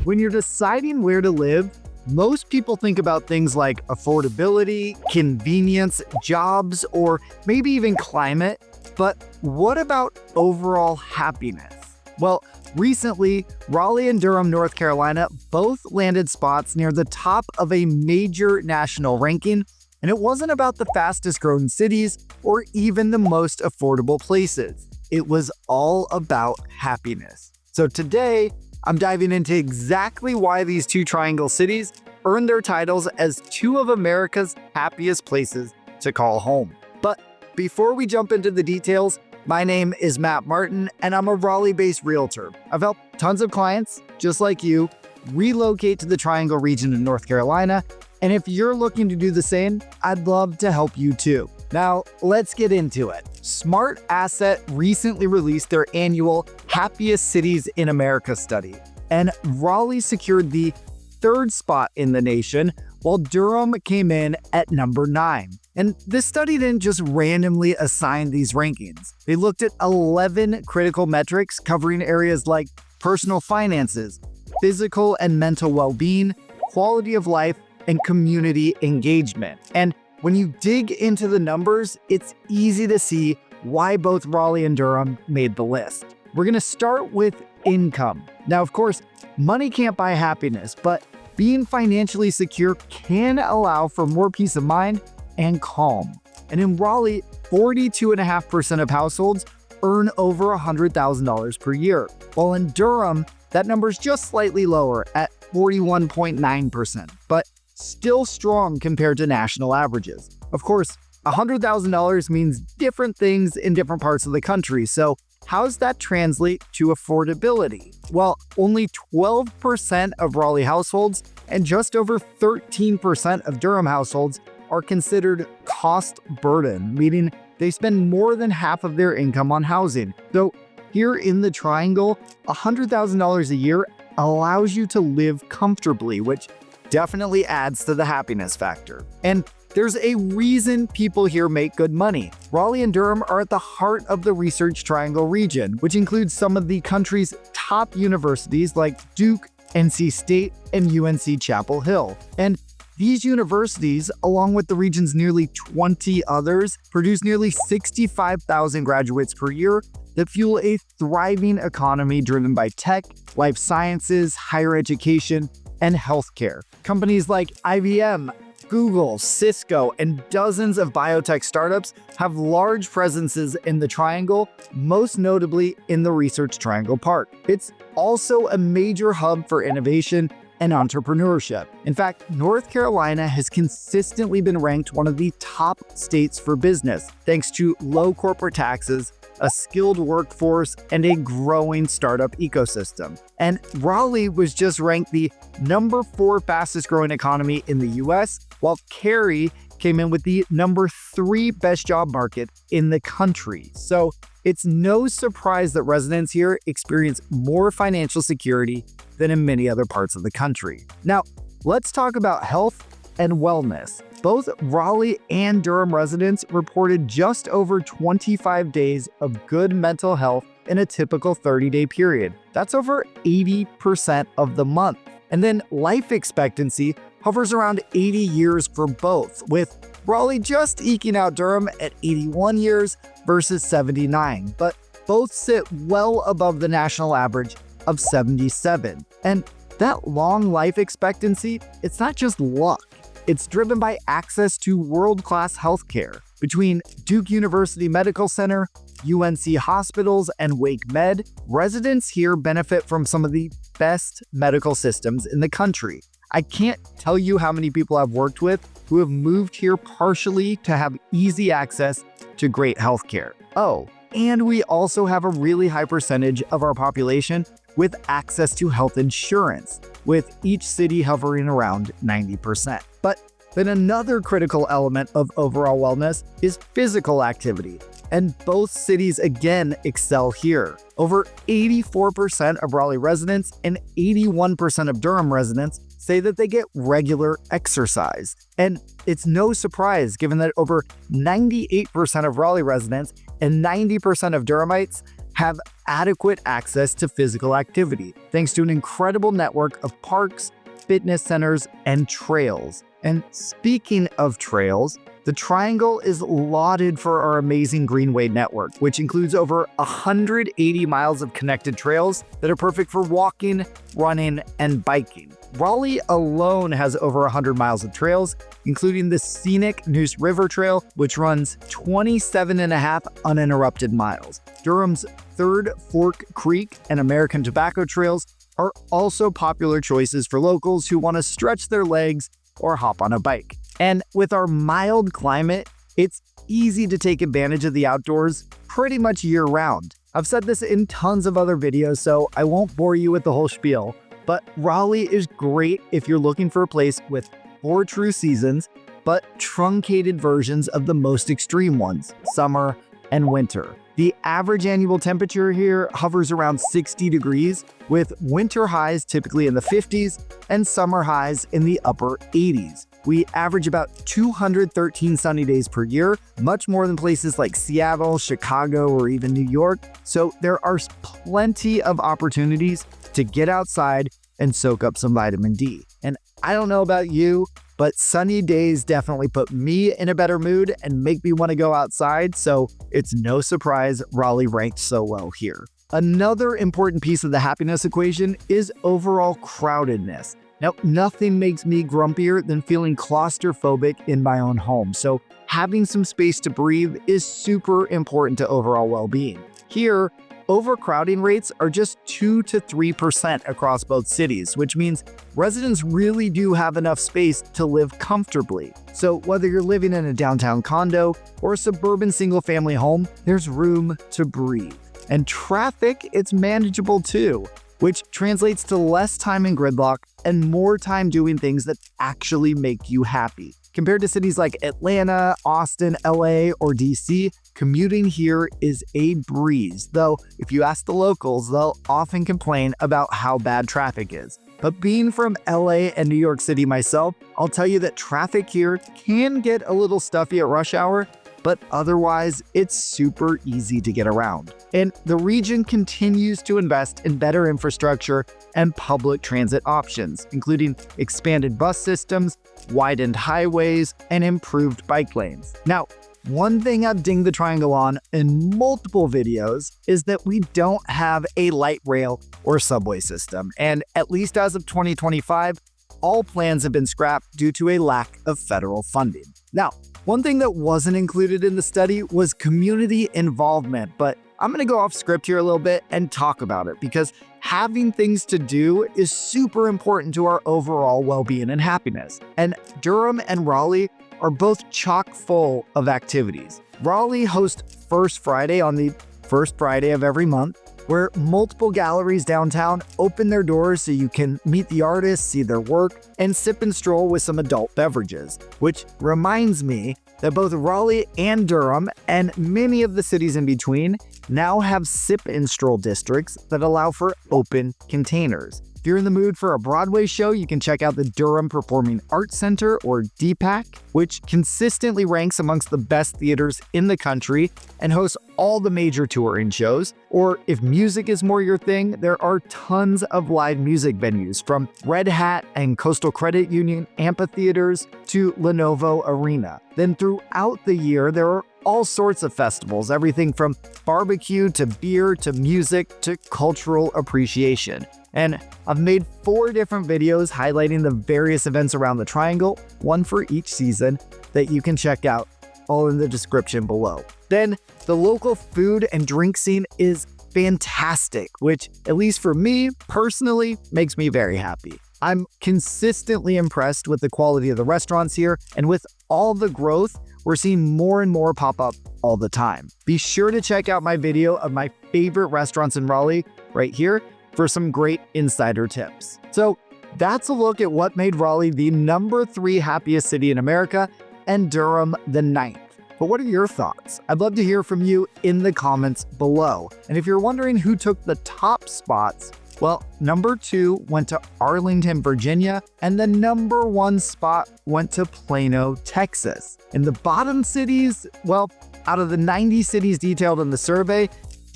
When you're deciding where to live, most people think about things like affordability, convenience, jobs, or maybe even climate. But what about overall happiness? Well, recently, Raleigh and Durham, North Carolina both landed spots near the top of a major national ranking, and it wasn't about the fastest growing cities or even the most affordable places. It was all about happiness. So today, I'm diving into exactly why these two triangle cities earned their titles as two of America's happiest places to call home. But before we jump into the details, my name is Matt Martin, and I'm a Raleigh-based realtor. I've helped tons of clients, just like you, relocate to the Triangle region in North Carolina, and if you're looking to do the same, I'd love to help you too. Now, let's get into it. SmartAsset recently released their annual Happiest Cities in America study, and Raleigh secured the third spot in the nation, while Durham came in at number 9. And this study didn't just randomly assign these rankings. They looked at 11 critical metrics covering areas like personal finances, physical and mental well-being, quality of life, and community engagement. And when you dig into the numbers, it's easy to see why both Raleigh and Durham made the list. We're going to start with income. Now, of course, money can't buy happiness, but being financially secure can allow for more peace of mind and calm. And in Raleigh, 42.5% of households earn over $100,000 per year, while in Durham, that number is just slightly lower at 41.9%, but still strong compared to national averages. Of course, $100,000 means different things in different parts of the country, so how does that translate to affordability? Well, only 12% of Raleigh households and just over 13% of Durham households are considered cost burden, meaning they spend more than half of their income on housing. So here in the Triangle, $100,000 a year allows you to live comfortably, which definitely adds to the happiness factor. And there's a reason people here make good money. Raleigh and Durham are at the heart of the Research Triangle region, which includes some of the country's top universities like Duke, NC State, and UNC Chapel Hill. And these universities, along with the region's nearly 20 others, produce nearly 65,000 graduates per year that fuel a thriving economy driven by tech, life sciences, higher education, and healthcare. Companies like IBM, Google, Cisco, and dozens of biotech startups have large presences in the Triangle, most notably in the Research Triangle Park. It's also a major hub for innovation and entrepreneurship. In fact, North Carolina has consistently been ranked one of the top states for business, thanks to low corporate taxes, a skilled workforce, and a growing startup ecosystem. And Raleigh was just ranked the number 4 fastest growing economy in the US, while Cary came in with the number 3 best job market in the country. So it's no surprise that residents here experience more financial security than in many other parts of the country. Now, let's talk about health and wellness. Both Raleigh and Durham residents reported just over 25 days of good mental health in a typical 30-day period. That's over 80% of the month. And then life expectancy hovers around 80 years for both, with Raleigh just eking out Durham at 81 years versus 79, but both sit well above the national average of 77. And that long life expectancy, it's not just luck. It's driven by access to world-class healthcare. Between Duke University Medical Center, UNC hospitals, and Wake Med, residents here benefit from some of the best medical systems in the country. I can't tell you how many people I've worked with who have moved here partially to have easy access to great healthcare. Oh, and we also have a really high percentage of our population with access to health insurance, with each city hovering around 90%. But then another critical element of overall wellness is physical activity, and both cities again excel here. Over 84% of Raleigh residents and 81% of Durham residents say that they get regular exercise. And it's no surprise given that over 98% of Raleigh residents and 90% of Durhamites have adequate access to physical activity, thanks to an incredible network of parks, fitness centers, and trails. And speaking of trails, the Triangle is lauded for our amazing Greenway network, which includes over 180 miles of connected trails that are perfect for walking, running, and biking. Raleigh alone has over 100 miles of trails, including the scenic Neuse River Trail, which runs 27.5 uninterrupted miles. Durham's Third Fork Creek and American Tobacco Trails are also popular choices for locals who want to stretch their legs or hop on a bike. And with our mild climate, it's easy to take advantage of the outdoors pretty much year-round. I've said this in tons of other videos, so I won't bore you with the whole spiel, but Raleigh is great if you're looking for a place with 4 true seasons, but truncated versions of the most extreme ones, summer and winter. The average annual temperature here hovers around 60 degrees, with winter highs typically in the 50s and summer highs in the upper 80s. We average about 213 sunny days per year, much more than places like Seattle, Chicago, or even New York. So there are plenty of opportunities to get outside and soak up some vitamin D. And I don't know about you, but sunny days definitely put me in a better mood and make me want to go outside, so it's no surprise Raleigh ranked so low here. Another important piece of the happiness equation is overall crowdedness. Now, nothing makes me grumpier than feeling claustrophobic in my own home, so having some space to breathe is super important to overall well-being. Here, overcrowding rates are just 2 to 3% across both cities, which means residents really do have enough space to live comfortably. So whether you're living in a downtown condo or a suburban single-family home, there's room to breathe. And traffic, it's manageable too, which translates to less time in gridlock and more time doing things that actually make you happy. Compared to cities like Atlanta, Austin, LA, or DC, commuting here is a breeze, though if you ask the locals, they'll often complain about how bad traffic is. But being from LA and New York City myself, I'll tell you that traffic here can get a little stuffy at rush hour, but otherwise, it's super easy to get around. And the region continues to invest in better infrastructure and public transit options, including expanded bus systems, widened highways, and improved bike lanes. Now, one thing I've dinged the Triangle on in multiple videos is that we don't have a light rail or subway system, and at least as of 2025, all plans have been scrapped due to a lack of federal funding. Now, one thing that wasn't included in the study was community involvement, but I'm going to go off script here a little bit and talk about it because having things to do is super important to our overall well-being and happiness. And Durham and Raleigh are both chock full of activities. Raleigh hosts First Friday on the first Friday of every month, where multiple galleries downtown open their doors so you can meet the artists, see their work, and sip and stroll with some adult beverages. Which reminds me that both Raleigh and Durham, and many of the cities in between, now have sip and stroll districts that allow for open containers. If you're in the mood for a Broadway show, you can check out the Durham Performing Arts Center, or DPAC, which consistently ranks amongst the best theaters in the country and hosts all the major touring shows. Or if music is more your thing, there are tons of live music venues, from Red Hat and Coastal Credit Union amphitheaters to Lenovo Arena. Then throughout the year, there are all sorts of festivals, everything from barbecue to beer to music to cultural appreciation. And I've made 4 different videos highlighting the various events around the Triangle, one for each season, that you can check out, all in the description below. Then the local food and drink scene is fantastic, which, at least for me personally, makes me very happy. I'm consistently impressed with the quality of the restaurants here, and with all the growth, we're seeing more and more pop up all the time. Be sure to check out my video of my favorite restaurants in Raleigh right here for some great insider tips. So that's a look at what made Raleigh the number 3 happiest city in America and Durham the 9th. But what are your thoughts? I'd love to hear from you in the comments below. And if you're wondering who took the top spots, well, number 2 went to Arlington, Virginia, and the number 1 spot went to Plano, Texas. In the bottom cities, well, out of the 90 cities detailed in the survey,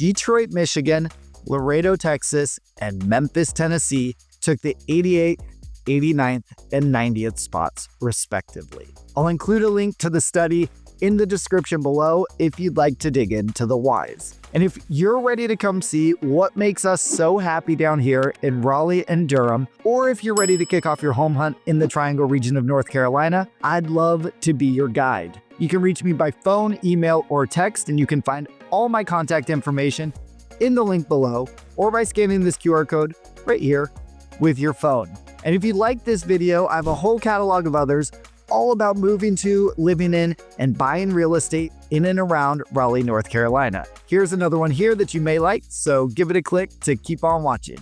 Detroit, Michigan, Laredo, Texas, and Memphis, Tennessee took the 88th, 89th, and 90th spots, respectively. I'll include a link to the study in the description below if you'd like to dig into the whys. And if you're ready to come see what makes us so happy down here in Raleigh and Durham, or if you're ready to kick off your home hunt in the Triangle region of North Carolina, I'd love to be your guide. You can reach me by phone, email, or text, and you can find all my contact information in the link below, or by scanning this QR code right here with your phone. And if you like this video, I have a whole catalog of others all about moving to, living in, and buying real estate in and around Raleigh, North Carolina. Here's another one here that you may like, so give it a click to keep on watching.